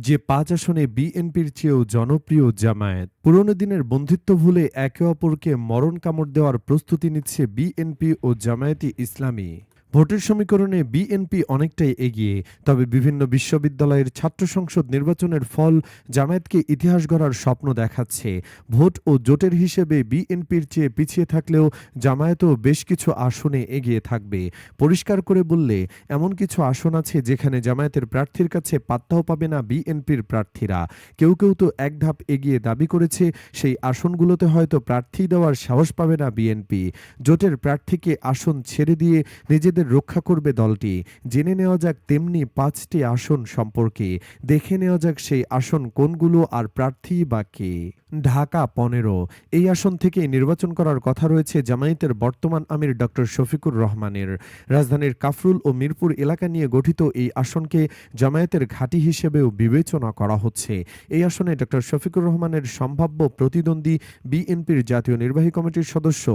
যে ৫ আসনে বিএনপির চেয়েও জনপ্রিয় জামায়াত। পুরনো দিনের বন্ধুত্ব ভুলে একে অপরকে মরণ কামড় দেওয়ার প্রস্তুতি নিচ্ছে বিএনপি ও জামায়াতে ইসলামী। ভোটের সমীকরণে বিএনপি অনেকটাই এগিয়ে, তবে বিভিন্ন বিশ্ববিদ্যালয়ের ছাত্র সংসদ নির্বাচনের ফল জামায়াতকে ইতিহাস গড়ার স্বপ্ন দেখাচ্ছে। ভোট ও জোটের হিসেবে বিএনপির চেয়ে পিছিয়ে থাকলেও জামায়াতও বেশ কিছু আসনে এগিয়ে থাকবে। পরিষ্কার করে বললে এমন কিছু আসন আছে যেখানে জামায়াতের প্রার্থীর কাছে পাত্তাও পাবে না বিএনপির প্রার্থীরা। কেউ কেউ তো এক ধাপ এগিয়ে দাবি করেছে সেই আসনগুলোতে হয়তো প্রার্থী দেওয়ার সাহস পাবে না বিএনপি। জোটের প্রার্থীকে আসন ছেড়ে দিয়ে নিজেদের রক্ষা করবে দলটি। জেনে নেওয়া যাক তেমনি ৫টি আসন সম্পর্কে। দেখে নেওয়া যাক সেই আসন কোনগুলো আর প্রার্থী বা কে। ঢাকা ১৫, এই আসন থেকে নির্বাচন করার কথা রয়েছে জামায়াতের বর্তমান আমির ডক্টর শফিকুর রহমানের। রাজধানীর কাফরুল ও মিরপুর এলাকা নিয়ে গঠিত এই আসনকে জামায়াতের ঘাঁটি হিসেবেও বিবেচনা করা হচ্ছে। এই আসনে ডক্টর শফিকুর রহমানের সম্ভাব্য প্রতিদ্বন্দ্বী বিএনপির জাতীয় নির্বাহী কমিটির সদস্য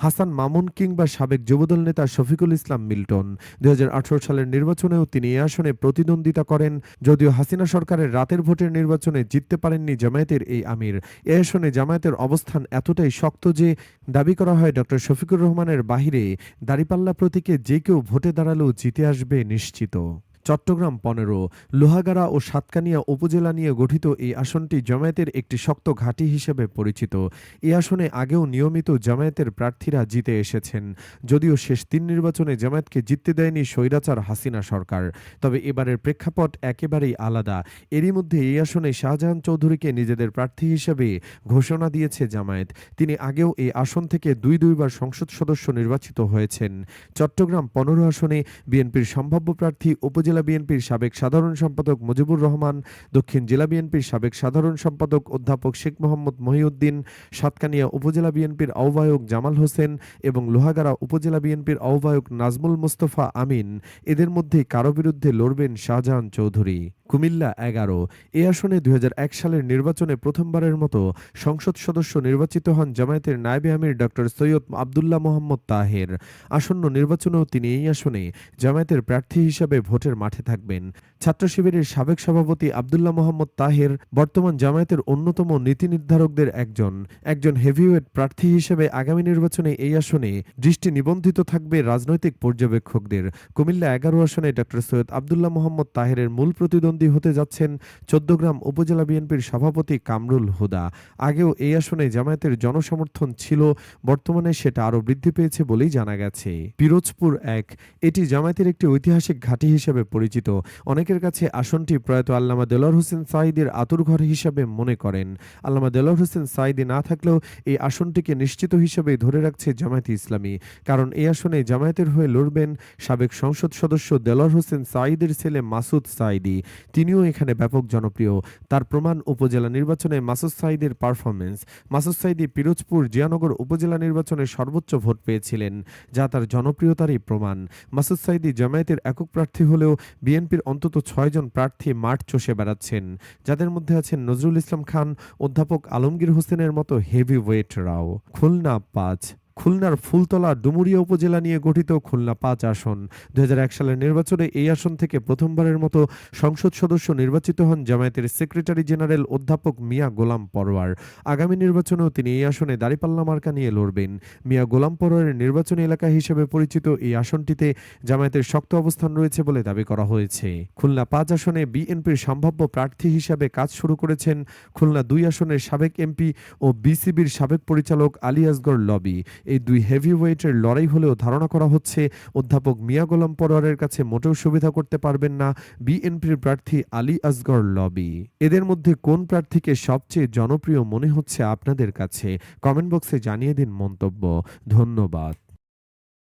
হাসান মামুন কিংবা সাবেক যুবদল নেতা শফিকুল ইসলাম মিল্টন। ২০১৮ সালের নির্বাচনেও তিনি এই আসনে প্রতিদ্বন্দ্বিতা করেন, যদিও হাসিনা সরকারের রাতের ভোটের নির্বাচনে জিততে পারেননি জামায়াতের এই আমির। এ আসনে জামায়াতের অবস্থান এতটাই শক্ত যে দাবি করা হয় ডক্টর শফিকুর রহমানের বাহিরে দাঁড়িপাল্লা প্রতীকে যে কেউ ভোটে দাঁড়ালেও জিতে আসবে নিশ্চিত। চট্টগ্রাম ১৫, লোহাগাড়া ও সাতকানিয়া উপজেলা নিয়ে গঠিত এই আসনটি জামায়াতের একটি শক্ত ঘাঁটি হিসেবে পরিচিত। এই আসনে আগেও নিয়মিত জামায়াতের প্রার্থীরা জিতে এসেছেন, যদিও শেষ ৩ নির্বাচনে জামায়াতকে জিততে দেয়নি স্বৈরাচার হাসিনা সরকার। তবে এবারের প্রেক্ষাপট একেবারেই আলাদা। এরই মধ্যে এই আসনে শাহজাহান চৌধুরীকে নিজেদের প্রার্থী হিসেবে ঘোষণা দিয়েছে জামায়াত। তিনি আগেও এই আসন থেকে দুইবার সংসদ সদস্য নির্বাচিত হয়েছেন। চট্টগ্রাম ১৫ আসনে বিএনপির সম্ভাব্য প্রার্থী উপজেলা বিএনপির সাবেক সাধারণ সম্পাদক মুজিবুর রহমান, দক্ষিণ জেলা বিএনপির সাবেক সাধারণ সম্পাদক অধ্যাপক শেখ মোহাম্মদ মহিউদ্দিন, সাতকানিয়া উপজেলা বিএনপির আহ্বায়ক জামাল হোসেন এবং লোহাগাড়া উপজেলা বিএনপির আহ্বায়ক নাজমুল মোস্তফা আমিন। এদের মধ্যে কারো বিরুদ্ধে লড়বেন শাহজাহান চৌধুরী। কুমিল্লা ১১, এ আসনে ২০০১ সালের নির্বাচনে প্রথমবারের মতো সংসদ সদস্য নির্বাচিত হন জামায়াতের নায়েবে আমির ডক্টর সৈয়দ আবদুল্লাহ মোহাম্মদ তাহের। আসন্ন নির্বাচনেও তিনি এই আসনে জামায়াতের প্রার্থী হিসাবে ভোটের মাঠে থাকবেন। ছাত্র শিবিরের সাবেক সভাপতি আবদুল্লাহ মোহাম্মদ তাহের বর্তমান জামায়াতের অন্যতম নীতি নির্ধারকদের একজন হেভিওয়েট প্রার্থী হিসেবে আগামী নির্বাচনে এই আসনে দৃষ্টি নিবন্ধিত থাকবে রাজনৈতিক পর্যবেক্ষকদের। কুমিল্লা ১১ আসনে ডক্টর সৈয়দ আবদুল্লাহ মোহাম্মদ তাহেরের মূল প্রতিদ্বন্দ্বী হতে যাচ্ছেন চৌদ্দগ্রাম উপজেলা বিএনপির সভাপতি কামরুল হুদা। আগেও এই আসনে জামায়াতের জনসমর্থন ছিল, বর্তমানে সেটা আরও বৃদ্ধি পেয়েছে বলেই জানা গেছে। পিরোজপুর ১, এটি জামায়াতের একটি ঐতিহাসিক ঘাঁটি হিসেবে পরিচিত। অনেকের কাছে আসনটি প্রয়াত আল্লামা দেলোয়ার হোসেন সাঈদীর আতুরঘর হিসাবে মনে করেন। আল্লামা দেলোয়ার হোসেন সাঈদী না থাকলেও এই আসনটিকে নিশ্চিত হিসেবে ধরে রাখছে জামায়াতে ইসলামী। কারণ এই আসনে জামায়াতের হয়ে লড়বেন সাবেক সংসদ সদস্য দেলোয়ার হোসেন সাঈদীর ছেলে মাসুদ সাঈদী। তিনিও এখানে ব্যাপক জনপ্রিয়। তার প্রমাণ উপজেলা নির্বাচনে মাসুদ সাঈদীর পারফরমেন্স। মাসুদ সাঈদী পিরোজপুর জিয়ানগর উপজেলা নির্বাচনে সর্বোচ্চ ভোট পেয়েছিলেন, যা তার জনপ্রিয়তারই প্রমাণ। মাসুদ সাঈদী জামায়াতের একক প্রার্থী হলেও বিএনপির অন্তত ৬ জন প্রার্থী মাঠ চষে বেড়াচ্ছেন, যাদের মধ্যে আছেন নজরুল ইসলাম খান, অধ্যাপক আলমগীর হোসেনের মতো হেভিওয়েটরাও। খুলনা ৫, খুলনার ফুলতলা ডুমুরিয়া উপজেলা নিয়ে গঠিত খুলনা ৫ আসন। ২০০১ সালের নির্বাচনে এই আসন থেকে প্রথমবারের মতো সংসদ সদস্য নির্বাচিত হন জামায়াতের সেক্রেটারি জেনারেল অধ্যাপক মিয়া গোলাম পরোয়ার। আগামী নির্বাচনেও তিনি এই আসনে দাঁড়িপাল্লা মার্কা নিয়ে লড়বেন। মিয়া গোলাম পরোয়ারের নির্বাচনী এলাকা হিসেবে পরিচিত এই আসনটিতে জামায়াতের শক্ত অবস্থান রয়েছে বলে দাবি করা হয়েছে। খুলনা ৫ আসনে বিএনপির সম্ভাব্য প্রার্থী হিসাবে কাজ শুরু করেছেন খুলনা ২ আসনের সাবেক এমপি ও বিসিবির সাবেক পরিচালক আলী আসগর লবি। এই দুই হেভিওয়েটের লড়াই হলেও ধারণা করা হচ্ছে অধ্যাপক মিয়া গোলাম পরোয়ারের কাছে মোটেও সুবিধা করতে পারবেন না বিএনপির প্রার্থী আলী আসগর লবি। এদের মধ্যে কোন প্রার্থীকে সবচেয়ে জনপ্রিয় মনে হচ্ছে আপনাদের কাছে? কমেন্ট বক্সে জানিয়ে দিন মন্তব্য। ধন্যবাদ।